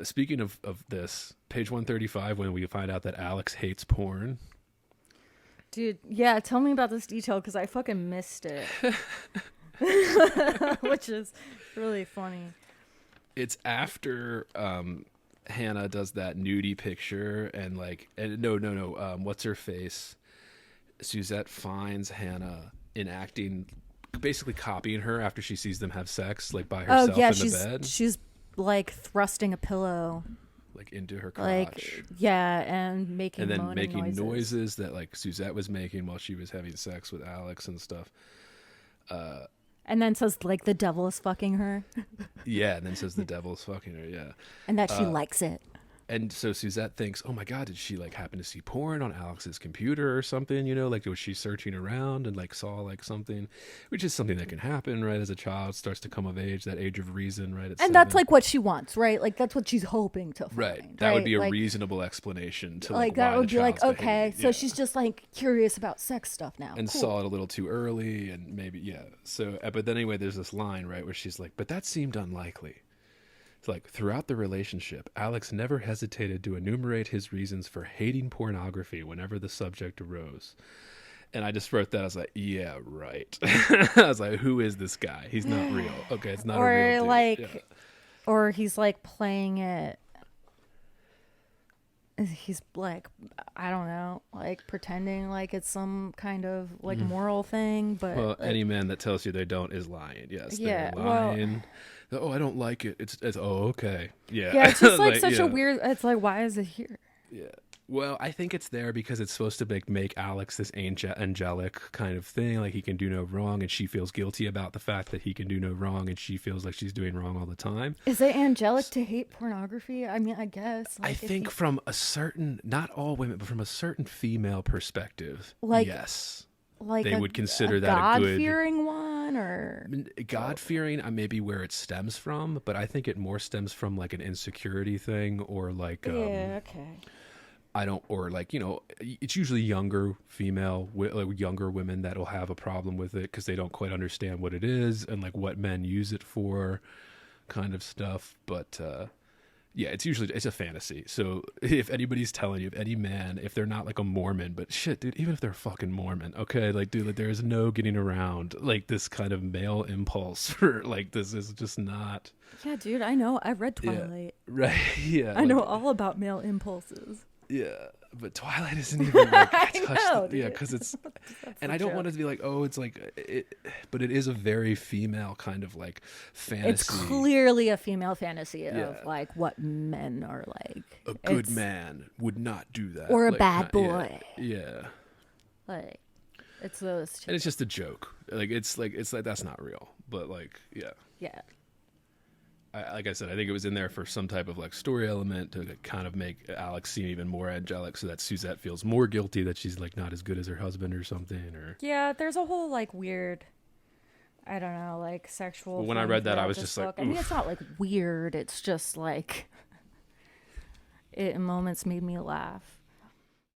Speaking of this, page 135, when we find out that Alex hates porn. Dude, yeah, tell me about this detail because I fucking missed it. Which is really funny. It's after Hannah does that nudie picture and what's her face? Suzette finds Hannah enacting, basically copying her after she sees them have sex, like by herself in the bed. She's like thrusting a pillow like into her crotch. Like, yeah, and making noises that like Suzette was making while she was having sex with Alex and stuff. And then says like the devil is fucking her. Yeah, and then says the devil is fucking her, yeah. And that she likes it. And so Suzette thinks, oh my God, did she like happen to see porn on Alex's computer or something? You know, like was she searching around and like saw like something, which is something that can happen, right? As a child starts to come of age, that age of reason, right? And that's like what she wants, right? Like that's what she's hoping to find. Right. That would be a reasonable explanation to like that why would the be like, child's okay, behaving. so she's just like curious about sex stuff now. And saw it a little too early and maybe, yeah. So, but then anyway, there's this line, right, where she's like, but that seemed unlikely. It's like, throughout the relationship, Alex never hesitated to enumerate his reasons for hating pornography whenever the subject arose. And I just wrote that. I was like, yeah, right. I was like, who is this guy? He's not real. Okay, it's not a real dude. Like, or he's like playing it. He's like, I don't know, like pretending like it's some kind of like moral thing. But well, like, any man that tells you they don't is lying. Yes, yeah, they're lying. Oh, I don't like it. It's okay. Yeah. Yeah, it's just like such a weird. It's like, why is it here? Yeah. Well, I think it's there because it's supposed to make Alex this angelic kind of thing, like he can do no wrong, and she feels guilty about the fact that he can do no wrong, and she feels like she's doing wrong all the time. Is it angelic to hate pornography? I mean, I guess. Like, I think from a certain, not all women, but from a certain female perspective, like, yes. Like they would consider that a good God-fearing one, or God-fearing, maybe where it stems from, but I think it more stems from like an insecurity thing, or like okay. I don't, or like, you know, it's usually younger female, like younger women that'll have a problem with it because they don't quite understand what it is and like what men use it for, kind of stuff. But yeah, it's a fantasy. So if anybody's telling you, if any man, if they're not like a Mormon, but shit, dude, even if they're fucking Mormon, okay, like, dude, like there is no getting around like this kind of male impulse for like, this is just not. Yeah, dude, I know. I read Twilight. Yeah, right. Yeah. I know all about male impulses. Yeah, but Twilight isn't even like Yeah, because it's, and I don't want it to be like, oh, it's like it, but it is a very female kind of like fantasy. It's clearly a female fantasy of like what men are like. A good man would not do that, or a like, bad boy. Yeah, like it's those two. And it's just a joke. Like it's like that's not real, but like yeah. Like I said, I think it was in there for some type of like story element to kind of make Alex seem even more angelic, so that Suzette feels more guilty that she's like not as good as her husband or something. Or yeah, there's a whole like weird, I don't know, like sexual. Well, when I read that, I was just like, I mean, it's not like weird. It's just like it in moments made me laugh.